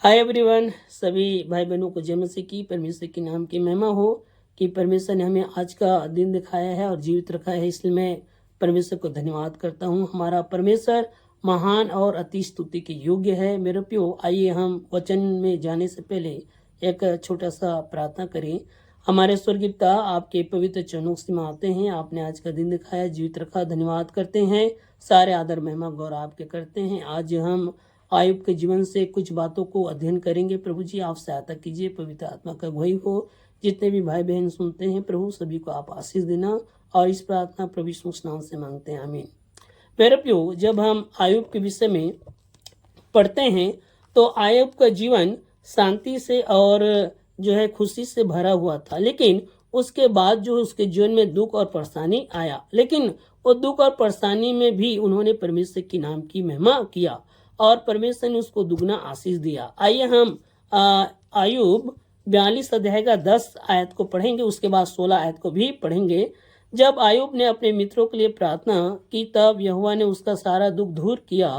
Hi everyone, सभी भाई बहनों को जय मसीह की परमेश्वर के नाम की महिमा हो कि परमेश्वर ने हमें आज का दिन दिखाया है और जीवित रखा है। इसलिए मैं परमेश्वर को धन्यवाद करता हूँ। हमारा परमेश्वर महान और अति स्तुति के योग्य है। मेरे प्यो, आइए हम वचन में जाने से पहले एक छोटा सा प्रार्थना करें। हमारे स्वर्गीय पिता, आपके पवित्र चरणों से आते हैं। आपने आज का दिन दिखाया, जीवित रखा, धन्यवाद करते हैं। सारे आदर महिमा गौरव आपके करते हैं। आज हम आयुब के जीवन से कुछ बातों को अध्ययन करेंगे। प्रभु जी, आप सहायता कीजिए, पवित्र आत्मा का अगुवाई हो। जितने भी भाई बहन सुनते हैं प्रभु, सभी को आप आशीष देना। और इस प्रार्थना प्रभु यीशु के नाम से मांगते हैं, आमीन। मेरे प्यो, जब हम आयुब के विषय में पढ़ते हैं तो आयुब का जीवन शांति से और जो है खुशी से भरा हुआ था, लेकिन उसके बाद जो उसके जीवन में दुख और परेशानी आया, लेकिन वो दुख और परेशानी में भी उन्होंने परमेश्वर के नाम की महिमा किया और परमेश्वर ने उसको दुगना आशीष दिया। आइए हम आयुब 42 अध्याय का 10 आयत को पढ़ेंगे, उसके बाद 16 आयत को भी पढ़ेंगे। जब आयुब ने अपने मित्रों के लिए प्रार्थना की, तब यहोवा ने उसका सारा दुख दूर किया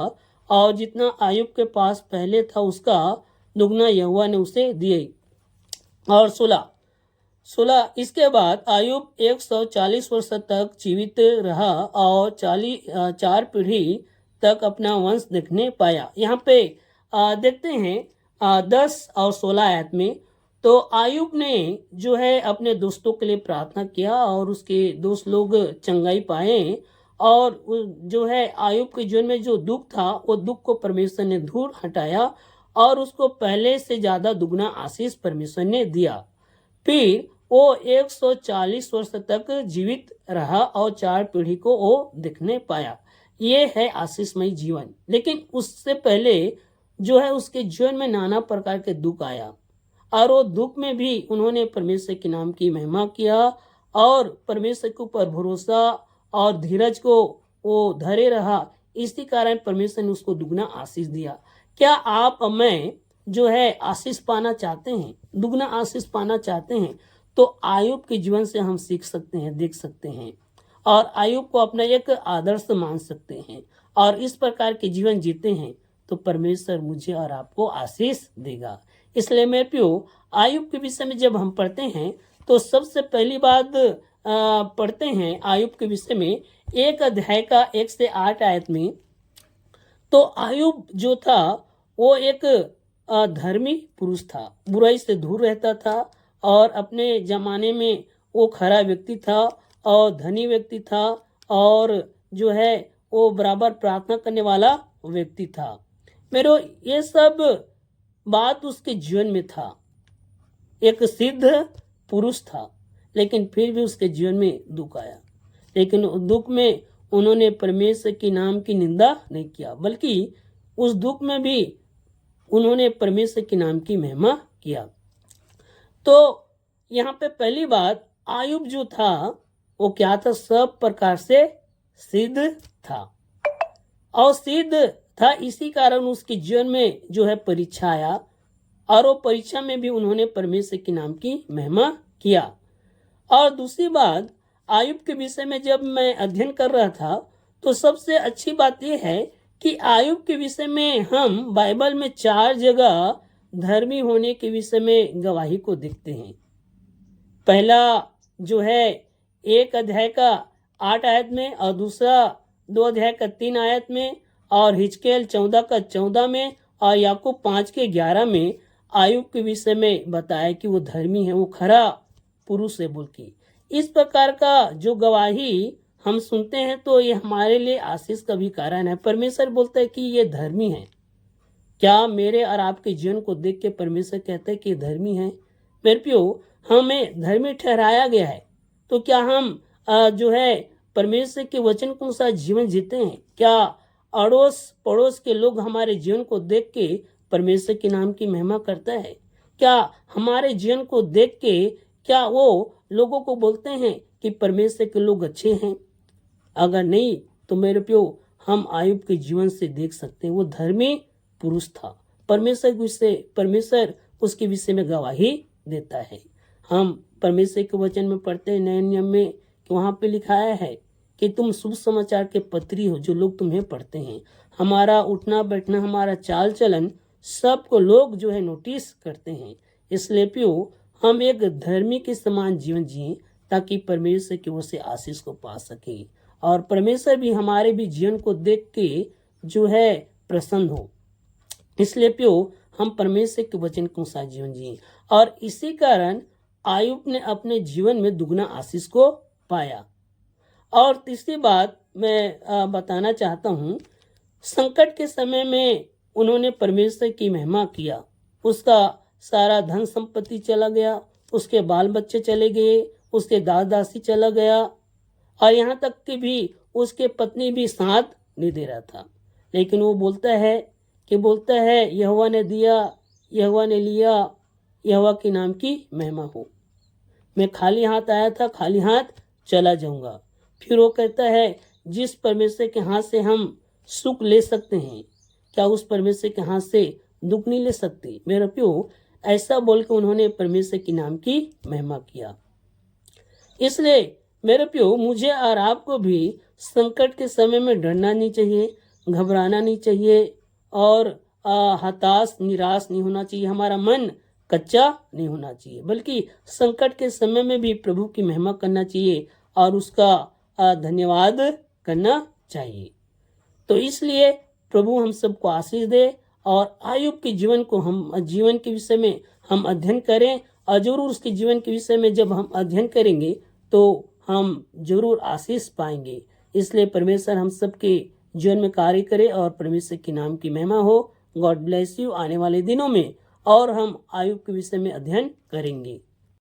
और जितना आयुब के पास पहले था उसका दुगना यहोवा ने उसे दिए। और 16 इसके बाद आयुब 140 वर्ष तक जीवित रहा और 4 पीढ़ी तक अपना वंश देखने पाया। यहाँ पे देखते हैं 10 और 16 आयत में, तो आयुब ने जो है अपने दोस्तों के लिए प्रार्थना किया और उसके दोस्त लोग चंगाई पाए और जो है आयुब के जीवन में जो दुख था वो दुख को परमेश्वर ने दूर हटाया और उसको पहले से ज्यादा दुगना आशीष परमेश्वर ने दिया। फिर वो 140 वर्ष तक जीवित रहा और 4 पीढ़ी को वो देखने पाया। ये है आशीषमय जीवन। लेकिन उससे पहले जो है उसके जीवन में नाना प्रकार के दुख आया और वो दुख में भी उन्होंने परमेश्वर के नाम की महिमा किया और परमेश्वर के ऊपर भरोसा और धीरज को वो धरे रहा। इसी कारण परमेश्वर ने उसको दुगना आशीष दिया। क्या आप और मैं जो है आशीष पाना चाहते हैं, दुगना आशीष पाना चाहते हैं, तो आयुब के जीवन से हम सीख सकते हैं, देख सकते हैं और आयुब को अपना एक आदर्श मान सकते हैं और इस प्रकार के जीवन जीते हैं तो परमेश्वर मुझे और आपको आशीष देगा। इसलिए मेरे प्यो, आयुब के विषय में जब हम पढ़ते हैं तो सबसे पहली बात पढ़ते हैं आयुब के विषय में 1 अध्याय का 1 से 8 आयत में। तो आयुब जो था वो एक धर्मी पुरुष था, बुराई से दूर रहता था और अपने जमाने में वो खरा व्यक्ति था और धनी व्यक्ति था और जो है वो बराबर प्रार्थना करने वाला व्यक्ति था। मेरे ये सब बात उसके जीवन में था। एक सिद्ध पुरुष था, लेकिन फिर भी उसके जीवन में दुख आया। लेकिन दुख में उन्होंने परमेश्वर के नाम की निंदा नहीं किया, बल्कि उस दुख में भी उन्होंने परमेश्वर के नाम की महिमा किया। तो यहाँ पे पहली बात, आयुब जो था वो क्या था, सब प्रकार से सिद्ध था और सिद्ध था। इसी कारण उसके जीवन में जो है परीक्षा आया और वो परीक्षा में भी उन्होंने परमेश्वर के नाम की महिमा किया। और दूसरी बात, आयुब के विषय में जब मैं अध्ययन कर रहा था तो सबसे अच्छी बात यह है कि आयुब के विषय में हम बाइबल में 4 जगह धर्मी होने के विषय में गवाही को देखते हैं। पहला जो है 1 अध्याय का 8 आयत में और दूसरा 2 अध्याय का 3 आयत में और हिजकेल 14 का 14 में और याकूब 5 के 11 में आयुब के विषय में बताया कि वो धर्मी है, वो खरा पुरुष है बोल के। इस प्रकार का जो गवाही हम सुनते हैं तो ये हमारे लिए आशीष का भी कारण है। परमेश्वर बोलता है कि ये धर्मी है। क्या मेरे और आपके जीवन को देख के परमेश्वर कहता है कि ये धर्मी है? मेरे प्यो, हमें धर्मी ठहराया गया है, तो क्या हम जो है परमेश्वर के वचन के अनुसार जीवन जीते हैं? क्या अड़ोस पड़ोस के लोग हमारे जीवन को देख के परमेश्वर के नाम की महिमा करता है? क्या हमारे जीवन को देख के क्या वो लोगों को बोलते हैं कि परमेश्वर के लोग अच्छे हैं? अगर नहीं तो मेरे प्यो, हम आयुब के जीवन से देख सकते हैं वो धर्मी पुरुष था। परमेश्वर उसके विषय में गवाही देता है। हम परमेश्वर के वचन में पढ़ते हैं नए नियम में कि वहां पे लिखाया है कि तुम शुभ समाचार के पत्री हो जो लोग तुम्हें पढ़ते हैं। हमारा उठना बैठना, हमारा चाल चलन सबको लोग जो है नोटिस करते हैं। इसलिए प्यो हम एक धर्मी के समान जीवन जिए ताकि परमेश्वर की ओर से आशीष को पा सके और परमेश्वर भी हमारे भी जीवन को देख के जो है प्रसन्न हो। इसलिए प्यो हम परमेश्वर के वचन के अनुसार जीवन जिए और इसी कारण आयुब ने अपने जीवन में दुगना आशीष को पाया। और तीसरी बात मैं बताना चाहता हूँ, संकट के समय में उन्होंने परमेश्वर की महिमा किया। उसका सारा धन संपत्ति चला गया, उसके बाल बच्चे चले गए, उसके दास दासी चला गया और यहाँ तक कि भी उसके पत्नी भी साथ नहीं दे रहा था। लेकिन वो बोलता है यहोवा ने दिया, यहोवा ने लिया, यहोवा के नाम की महिमा हो। मैं खाली हाथ आया था, खाली हाथ चला जाऊंगा। फिर वो कहता है जिस परमेश्वर के हाथ से हम सुख ले सकते हैं, क्या उस परमेश्वर के हाथ से दुख नहीं ले सकते? मेरे प्यो ऐसा बोल के उन्होंने परमेश्वर के नाम की महिमा किया। इसलिए मेरे प्यो मुझे और आपको भी संकट के समय में डरना नहीं चाहिए, घबराना नहीं चाहिए और हताश निराश नहीं होना चाहिए। हमारा मन कच्चा नहीं होना चाहिए, बल्कि संकट के समय में भी प्रभु की महिमा करना चाहिए और उसका धन्यवाद करना चाहिए। तो इसलिए प्रभु हम सबको आशीष दे और आयुब के जीवन के विषय में हम अध्ययन करें और जरूर उसके जीवन के विषय में जब हम अध्ययन करेंगे तो हम जरूर आशीष पाएंगे। इसलिए परमेश्वर हम सबके जीवन में कार्य करे और परमेश्वर के नाम की महिमा हो। God bless you. आने वाले दिनों में और हम आयुब के विषय में अध्ययन करेंगे।